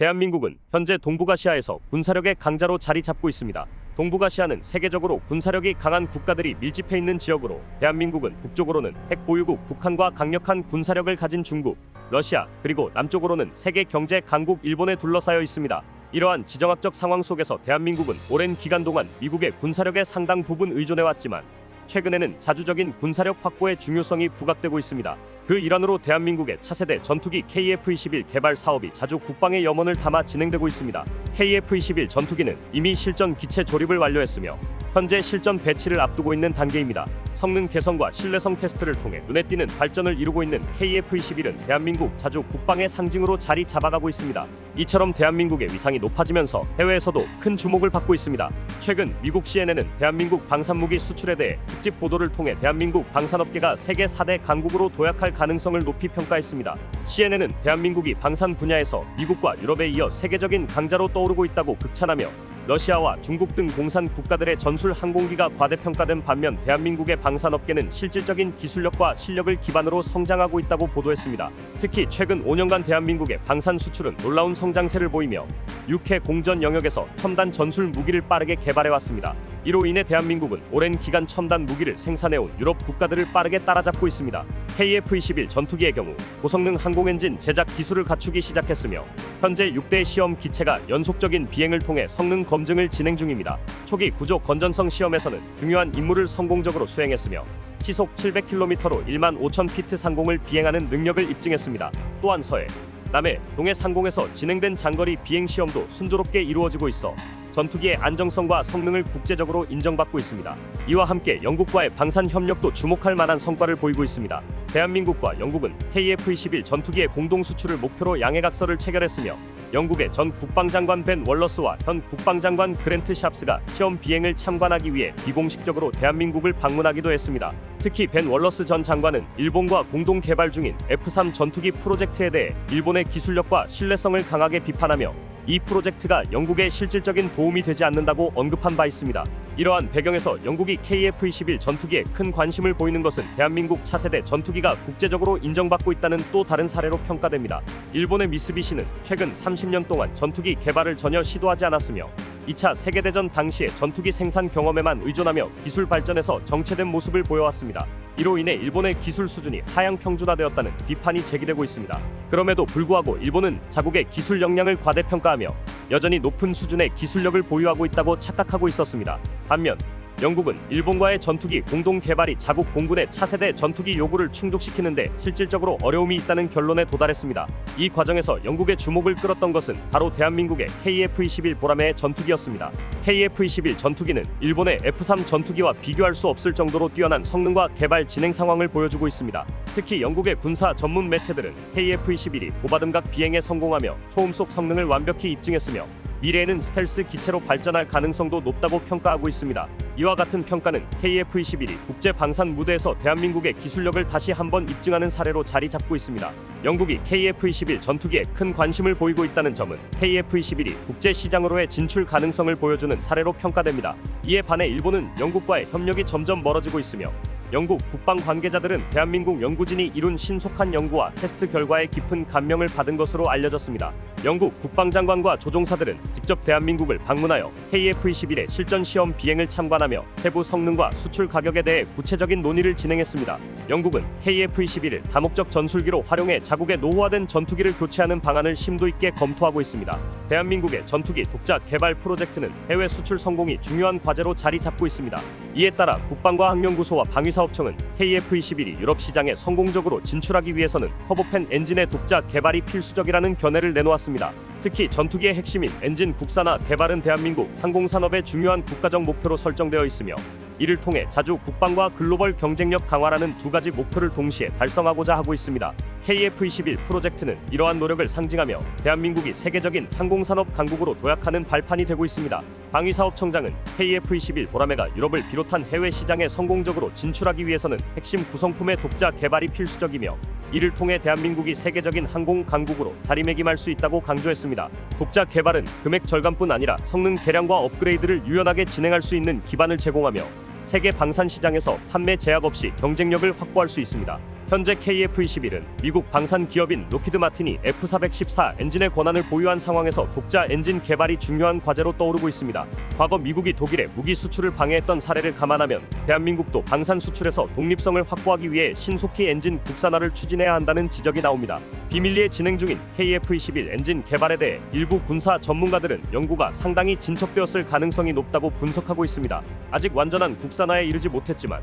대한민국은 현재 동북아시아에서 군사력의 강자로 자리 잡고 있습니다. 동북아시아는 세계적으로 군사력이 강한 국가들이 밀집해 있는 지역으로 대한민국은 북쪽으로는 핵 보유국 북한과 강력한 군사력을 가진 중국, 러시아, 그리고 남쪽으로는 세계 경제 강국 일본에 둘러싸여 있습니다. 이러한 지정학적 상황 속에서 대한민국은 오랜 기간 동안 미국의 군사력에 상당 부분 의존해왔지만 최근에는 자주적인 군사력 확보의 중요성이 부각되고 있습니다. 그 일환으로 대한민국의 차세대 전투기 KF-21 개발 사업이 자주 국방의 염원을 담아 진행되고 있습니다. KF-21 전투기는 이미 실전 기체 조립을 완료했으며 현재 실전 배치를 앞두고 있는 단계입니다. 성능 개선과 신뢰성 테스트를 통해 눈에 띄는 발전을 이루고 있는 KF-21은 대한민국 자주 국방의 상징으로 자리 잡아가고 있습니다. 이처럼 대한민국의 위상이 높아지면서 해외에서도 큰 주목을 받고 있습니다. 최근 미국 CNN은 대한민국 방산무기 수출에 대해 특집 보도를 통해 대한민국 방산업계가 세계 4대 강국으로 도약할 가능성을 높이 평가했습니다. CNN은 대한민국이 방산 분야에서 미국과 유럽에 이어 세계적인 강자로 떠오르고 있다고 극찬하며 러시아와 중국 등 공산 국가들의 전술 항공기가 과대평가된 반면 대한민국의 방산업계는 실질적인 기술력과 실력을 기반으로 성장하고 있다고 보도했습니다. 특히 최근 5년간 대한민국의 방산 수출은 놀라운 성장세를 보이며 육해 공전 영역에서 첨단 전술 무기를 빠르게 개발해왔습니다. 이로 인해 대한민국은 오랜 기간 첨단 무기를 생산해온 유럽 국가들을 빠르게 따라잡고 있습니다. KF-21 전투기의 경우 고성능 항공엔진 제작 기술을 갖추기 시작했으며 현재 6대 시험 기체가 연속적인 비행을 통해 성능 검증을 진행 중입니다. 초기 구조 건전성 시험에서는 중요한 임무를 성공적으로 수행했으며 시속 700km로 15,000피트 상공을 비행하는 능력을 입증했습니다. 또한 서해, 남해, 동해 상공에서 진행된 장거리 비행 시험도 순조롭게 이루어지고 있어 전투기의 안정성과 성능을 국제적으로 인정받고 있습니다. 이와 함께 영국과의 방산 협력도 주목할 만한 성과를 보이고 있습니다. 대한민국과 영국은 KF-21 전투기의 공동 수출을 목표로 양해각서를 체결했으며 영국의 전 국방장관 벤 월러스와 현 국방장관 그랜트 샵스가 시험 비행을 참관하기 위해 비공식적으로 대한민국을 방문하기도 했습니다. 특히 벤 월러스 전 장관은 일본과 공동 개발 중인 F-3 전투기 프로젝트에 대해 일본의 기술력과 신뢰성을 강하게 비판하며 이 프로젝트가 영국에 실질적인 도움이 되지 않는다고 언급한 바 있습니다. 이러한 배경에서 영국이 KF-21 전투기에 큰 관심을 보이는 것은 대한민국 차세대 전투기가 국제적으로 인정받고 있다는 또 다른 사례로 평가됩니다. 일본의 미쓰비시는 최근 30년 동안 전투기 개발을 전혀 시도하지 않았으며 2차 세계대전 당시의 전투기 생산 경험에만 의존하며 기술 발전에서 정체된 모습을 보여왔습니다. 이로 인해 일본의 기술 수준이 하향 평준화되었다는 비판이 제기되고 있습니다. 그럼에도 불구하고 일본은 자국의 기술 역량을 과대평가하며 여전히 높은 수준의 기술력을 보유하고 있다고 착각하고 있었습니다. 반면 영국은 일본과의 전투기 공동 개발이 자국 공군의 차세대 전투기 요구를 충족시키는데 실질적으로 어려움이 있다는 결론에 도달했습니다. 이 과정에서 영국의 주목을 끌었던 것은 바로 대한민국의 KF-21 보라매의 전투기였습니다. KF-21 전투기는 일본의 F-3 전투기와 비교할 수 없을 정도로 뛰어난 성능과 개발 진행 상황을 보여주고 있습니다. 특히 영국의 군사 전문 매체들은 KF-21이 고바등각 비행에 성공하며 초음속 성능을 완벽히 입증했으며 미래에는 스텔스 기체로 발전할 가능성도 높다고 평가하고 있습니다. 이와 같은 평가는 KF-21이 국제 방산 무대에서 대한민국의 기술력을 다시 한번 입증하는 사례로 자리 잡고 있습니다. 영국이 KF-21 전투기에 큰 관심을 보이고 있다는 점은 KF-21이 국제 시장으로의 진출 가능성을 보여주는 사례로 평가됩니다. 이에 반해 일본은 영국과의 협력이 점점 멀어지고 있으며 영국 국방 관계자들은 대한민국 연구진이 이룬 신속한 연구와 테스트 결과에 깊은 감명을 받은 것으로 알려졌습니다. 영국 국방장관과 조종사들은 직접 대한민국을 방문하여 KF-21의 실전 시험 비행을 참관하며 세부 성능과 수출 가격에 대해 구체적인 논의를 진행했습니다. 영국은 KF-21을 다목적 전술기로 활용해 자국의 노후화된 전투기를 교체하는 방안을 심도 있게 검토하고 있습니다. 대한민국의 전투기 독자 개발 프로젝트는 해외 수출 성공이 중요한 과제로 자리 잡고 있습니다. 이에 따라 국방과학연구소와 방위사업청은 KF-21이 유럽 시장에 성공적으로 진출하기 위해서는 터보팬 엔진의 독자 개발이 필수적이라는 견해를 내놓았습니다. 특히 전투기의 핵심인 엔진 국산화 개발은 대한민국 항공산업의 중요한 국가적 목표로 설정되어 있으며 이를 통해 자주 국방과 글로벌 경쟁력 강화라는 두 가지 목표를 동시에 달성하고자 하고 있습니다. KF-21 프로젝트는 이러한 노력을 상징하며 대한민국이 세계적인 항공산업 강국으로 도약하는 발판이 되고 있습니다. 방위사업청장은 KF-21 보라매가 유럽을 비롯한 해외 시장에 성공적으로 진출하기 위해서는 핵심 구성품의 독자 개발이 필수적이며 이를 통해 대한민국이 세계적인 항공 강국으로 자리매김할 수 있다고 강조했습니다. 독자 개발은 금액 절감뿐 아니라 성능 개량과 업그레이드를 유연하게 진행할 수 있는 기반을 제공하며 세계 방산 시장에서 판매 제약 없이 경쟁력을 확보할 수 있습니다. 현재 KF-21은 미국 방산 기업인 로키드 마틴이 F-414 엔진의 권한을 보유한 상황에서 독자 엔진 개발이 중요한 과제로 떠오르고 있습니다. 과거 미국이 독일에 무기 수출을 방해했던 사례를 감안하면 대한민국도 방산 수출에서 독립성을 확보하기 위해 신속히 엔진 국산화를 추진해야 한다는 지적이 나옵니다. 비밀리에 진행 중인 KF-21 엔진 개발에 대해 일부 군사 전문가들은 연구가 상당히 진척되었을 가능성이 높다고 분석하고 있습니다. 아직 완전한 국산화에 이르지 못했지만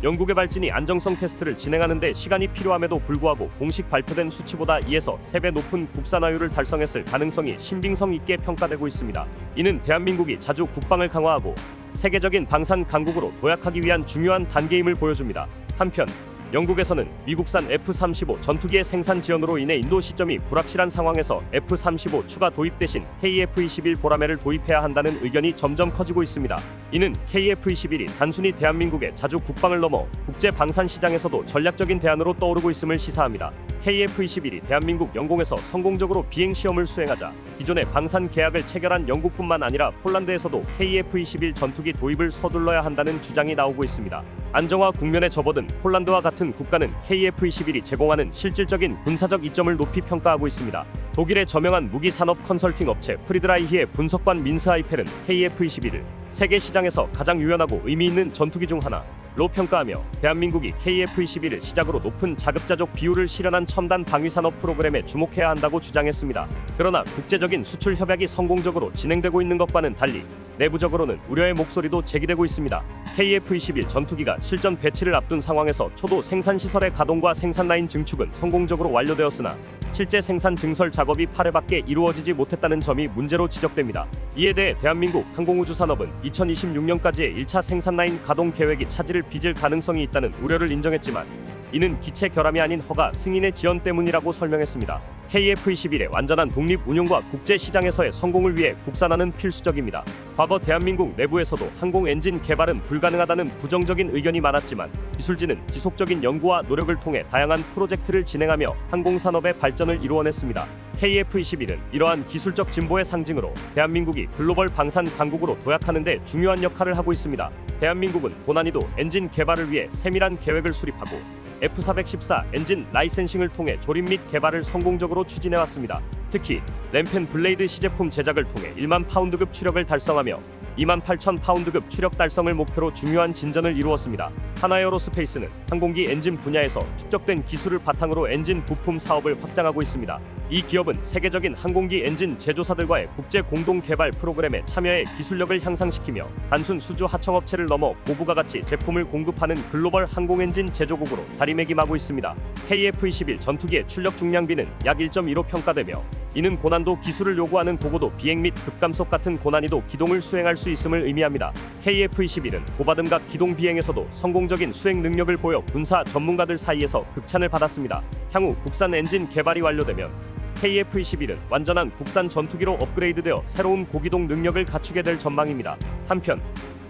연구개발진이 안정성 테스트를 진행하는 데 시간이 필요함에도 불구하고 공식 발표된 수치보다 2에서 3배 높은 국산화율을 달성했을 가능성이 신빙성 있게 평가되고 있습니다. 이는 대한민국이 자주 국방을 강화하고 세계적인 방산 강국으로 도약하기 위한 중요한 단계임을 보여줍니다. 한편 영국에서는 미국산 F-35 전투기의 생산 지연으로 인해 인도 시점이 불확실한 상황에서 F-35 추가 도입 대신 KF-21 보라매를 도입해야 한다는 의견이 점점 커지고 있습니다. 이는 KF-21이 단순히 대한민국의 자주 국방을 넘어 국제 방산 시장에서도 전략적인 대안으로 떠오르고 있음을 시사합니다. KF-21이 대한민국 영공에서 성공적으로 비행 시험을 수행하자 기존의 방산 계약을 체결한 영국뿐만 아니라 폴란드에서도 KF-21 전투기 도입을 서둘러야 한다는 주장이 나오고 있습니다. 안정화 국면에 접어든 폴란드와 같은 국가는 KF-21이 제공하는 실질적인 군사적 이점을 높이 평가하고 있습니다. 독일의 저명한 무기 산업 컨설팅 업체 프리드라이히의 분석관 민스 아이펠은 KF-21을 세계 시장에서 가장 유연하고 의미 있는 전투기 중 하나로 평가하며 대한민국이 KF-21을 시작으로 높은 자급자족 비율을 실현한 첨단 방위산업 프로그램에 주목해야 한다고 주장했습니다. 그러나 국제적인 수출 협약이 성공적으로 진행되고 있는 것과는 달리 내부적으로는 우려의 목소리도 제기되고 있습니다. KF-21 전투기가 실전 배치를 앞둔 상황에서 초도 생산시설의 가동과 생산라인 증축은 성공적으로 완료되었으나 실제 생산 증설 작업이 8회밖에 이루어지지 못했다는 점이 문제로 지적됩니다. 이에 대해 대한민국 항공우주산업은 2026년까지의 1차 생산라인 가동 계획이 차질을 빚을 가능성이 있다는 우려를 인정했지만 이는 기체 결함이 아닌 허가 승인의 지연 때문이라고 설명했습니다. KF-21의 완전한 독립 운용과 국제 시장에서의 성공을 위해 국산화는 필수적입니다. 과거 대한민국 내부에서도 항공 엔진 개발은 불가능하다는 부정적인 의견이 많았지만 기술진은 지속적인 연구와 노력을 통해 다양한 프로젝트를 진행하며 항공산업의 발전을 이루어냈습니다. KF-21은 이러한 기술적 진보의 상징으로 대한민국이 글로벌 방산 강국으로 도약하는 데 중요한 역할을 하고 있습니다. 대한민국은 고난이도 엔진 개발을 위해 세밀한 계획을 수립하고 F-414 엔진 라이센싱을 통해 조립 및 개발을 성공적으로 추진해왔습니다. 특히 램펜 블레이드 시제품 제작을 통해 1만 파운드급 추력을 달성하며 28,000파운드급 추력 달성을 목표로 중요한 진전을 이루었습니다. 하나에어로스페이스는 항공기 엔진 분야에서 축적된 기술을 바탕으로 엔진 부품 사업을 확장하고 있습니다. 이 기업은 세계적인 항공기 엔진 제조사들과의 국제 공동 개발 프로그램에 참여해 기술력을 향상시키며 단순 수주 하청업체를 넘어 고부가 가치 제품을 공급하는 글로벌 항공 엔진 제조국으로 자리매김하고 있습니다. KF-21 전투기의 출력 중량비는 약 1.2로 평가되며 이는 고난도 기술을 요구하는 고고도 비행 및 급감속 같은 고난이도 기동을 수행할 수 있음을 의미합니다. KF-21은 고바등각 기동 비행에서도 성공적인 수행 능력을 보여 군사 전문가들 사이에서 극찬을 받았습니다. 향후 국산 엔진 개발이 완료되면 KF-21은 완전한 국산 전투기로 업그레이드되어 새로운 고기동 능력을 갖추게 될 전망입니다. 한편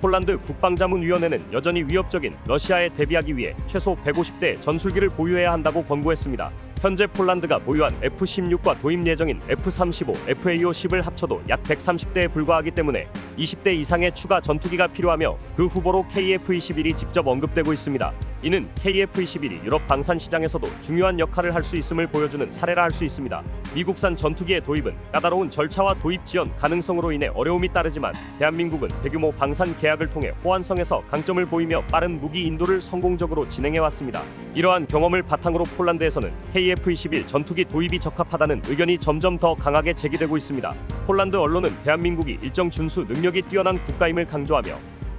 폴란드 국방자문위원회는 여전히 위협적인 러시아에 대비하기 위해 최소 150대 전술기를 보유해야 한다고 권고했습니다. 현재 폴란드가 보유한 F-16과 도입 예정인 F-35, FA-50을 합쳐도 약 130대에 불과하기 때문에 20대 이상의 추가 전투기가 필요하며 그 후보로 KF-21이 직접 언급되고 있습니다. 이는 KF-21이 유럽 방산 시장에서도 중요한 역할을 할 수 있음을 보여주는 사례라 할 수 있습니다. 미국산 전투기의 도입은 까다로운 절차와 도입 지연 가능성으로 인해 어려움이 따르지만 대한민국은 대규모 방산 계약을 통해 호환성에서 강점을 보이며 빠른 무기 인도를 성공적으로 진행해왔습니다. 이러한 경험을 바탕으로 폴란드에서는 KF-21 전투기 도입이 적합하다는 의견이 점점 더 강하게 제기되고 있습니다. 폴란드 언론은 대한민국이 일정 준수 능력이 뛰어난 국가임을 강조하며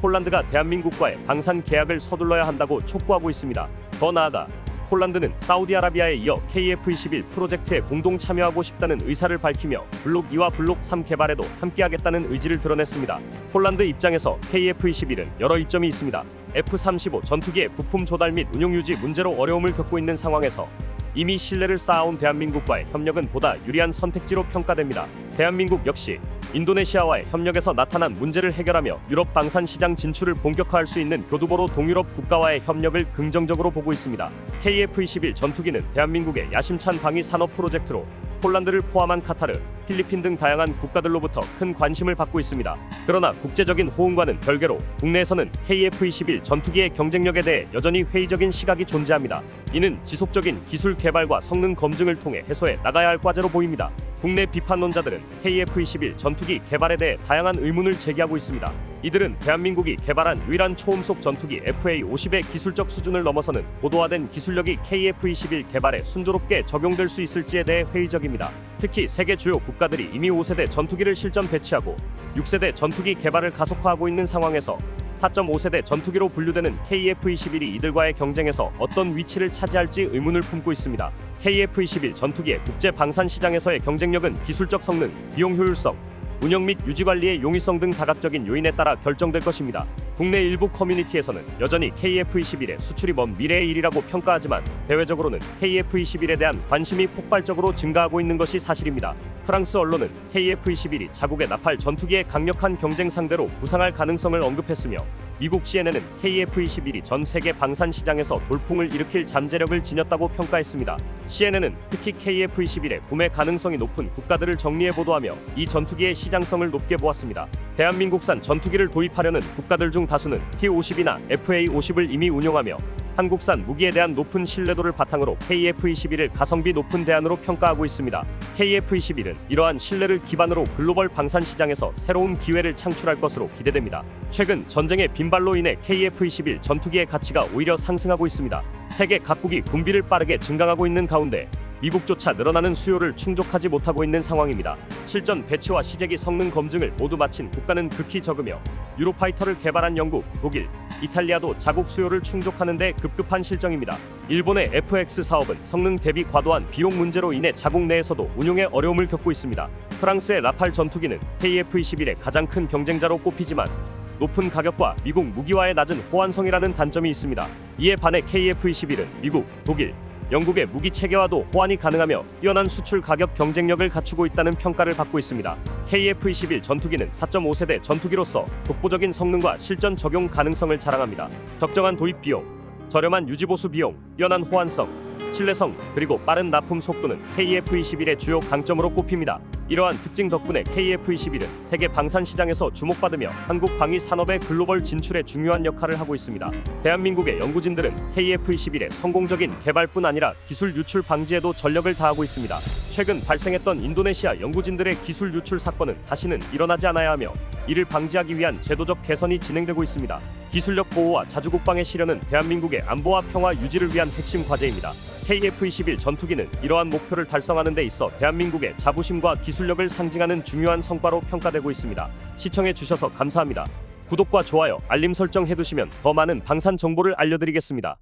폴란드가 대한민국과의 방산 계약을 서둘러야 한다고 촉구하고 있습니다. 더 나아가 폴란드는 사우디아라비아에 이어 KF-21 프로젝트에 공동 참여하고 싶다는 의사를 밝히며 블록 2와 블록 3 개발에도 함께하겠다는 의지를 드러냈습니다. 폴란드 입장에서 KF-21은 여러 이점이 있습니다. F-35 전투기의 부품 조달 및 운용 유지 문제로 어려움을 겪고 있는 상황에서 이미 신뢰를 쌓아온 대한민국과의 협력은 보다 유리한 선택지로 평가됩니다. 대한민국 역시 인도네시아와의 협력에서 나타난 문제를 해결하며 유럽 방산 시장 진출을 본격화할 수 있는 교두보로 동유럽 국가와의 협력을 긍정적으로 보고 있습니다. KF-21 전투기는 대한민국의 야심찬 방위 산업 프로젝트로 폴란드를 포함한 카타르, 필리핀 등 다양한 국가들로부터 큰 관심을 받고 있습니다. 그러나 국제적인 호응과는 별개로 국내에서는 KF-21 전투기의 경쟁력에 대해 여전히 회의적인 시각이 존재합니다. 이는 지속적인 기술 개발과 성능 검증을 통해 해소해 나가야 할 과제로 보입니다. 국내 비판론자들은 KF-21 전투기 개발에 대해 다양한 의문을 제기하고 있습니다. 이들은 대한민국이 개발한 유일한 초음속 전투기 FA-50의 기술적 수준을 넘어서는 고도화된 기술력이 KF-21 개발에 순조롭게 적용될 수 있을지에 대해 회의적입니다. 특히 세계 주요 국가들이 이미 5세대 전투기를 실전 배치하고 6세대 전투기 개발을 가속화하고 있는 상황에서 4.5세대 전투기로 분류되는 KF-21이 이들과의 경쟁에서 어떤 위치를 차지할지 의문을 품고 있습니다. KF-21 전투기의 국제 방산 시장에서의 경쟁력은 기술적 성능, 비용 효율성, 운영 및 유지 관리의 용이성 등 다각적인 요인에 따라 결정될 것입니다. 국내 일부 커뮤니티에서는 여전히 KF-21의 수출이 먼 미래의 일이라고 평가하지만 대외적으로는 KF-21에 대한 관심이 폭발적으로 증가하고 있는 것이 사실입니다. 프랑스 언론은 KF-21이 자국의 나팔 전투기의 강력한 경쟁 상대로 부상할 가능성을 언급했으며 미국 CNN은 KF-21이 전 세계 방산 시장에서 돌풍을 일으킬 잠재력을 지녔다고 평가했습니다. CNN은 특히 KF-21의 구매 가능성이 높은 국가들을 정리해 보도하며 이 전투기의 시장성을 높게 보았습니다. 대한민국산 전투기를 도입하려는 국가들 중 다수는 T-50이나 FA-50을 이미 운용하며 한국산 무기에 대한 높은 신뢰도를 바탕으로 KF-21을 가성비 높은 대안으로 평가하고 있습니다. KF-21은 이러한 신뢰를 기반으로 글로벌 방산 시장에서 새로운 기회를 창출할 것으로 기대됩니다. 최근 전쟁의 빈발로 인해 KF-21 전투기의 가치가 오히려 상승하고 있습니다. 세계 각국이 군비를 빠르게 증강하고 있는 가운데 미국조차 늘어나는 수요를 충족하지 못하고 있는 상황입니다. 실전 배치와 시제기 성능 검증을 모두 마친 국가는 극히 적으며 유로파이터를 개발한 영국, 독일, 이탈리아도 자국 수요를 충족하는 데 급급한 실정입니다. 일본의 FX 사업은 성능 대비 과도한 비용 문제로 인해 자국 내에서도 운용에 어려움을 겪고 있습니다. 프랑스의 라팔 전투기는 KF-21의 가장 큰 경쟁자로 꼽히지만 높은 가격과 미국 무기와의 낮은 호환성이라는 단점이 있습니다. 이에 반해 KF-21은 미국, 독일, 영국의 무기 체계와도 호환이 가능하며 뛰어난 수출 가격 경쟁력을 갖추고 있다는 평가를 받고 있습니다. KF-21 전투기는 4.5세대 전투기로서 독보적인 성능과 실전 적용 가능성을 자랑합니다. 적정한 도입 비용, 저렴한 유지보수 비용, 뛰어난 호환성, 신뢰성, 그리고 빠른 납품 속도는 KF-21의 주요 강점으로 꼽힙니다. 이러한 특징 덕분에 KF-21은 세계 방산 시장에서 주목받으며 한국 방위 산업의 글로벌 진출에 중요한 역할을 하고 있습니다. 대한민국의 연구진들은 KF-21의 성공적인 개발뿐 아니라 기술 유출 방지에도 전력을 다하고 있습니다. 최근 발생했던 인도네시아 연구진들의 기술 유출 사건은 다시는 일어나지 않아야 하며 이를 방지하기 위한 제도적 개선이 진행되고 있습니다. 기술력 보호와 자주국방의 실현은 대한민국의 안보와 평화 유지를 위한 핵심 과제입니다. KF-21 전투기는 이러한 목표를 달성하는 데 있어 대한민국의 자부심과 기술력을 상징하는 중요한 성과로 평가되고 있습니다. 시청해 주셔서 감사합니다. 구독과 좋아요, 알림 설정 해두시면 더 많은 방산 정보를 알려드리겠습니다.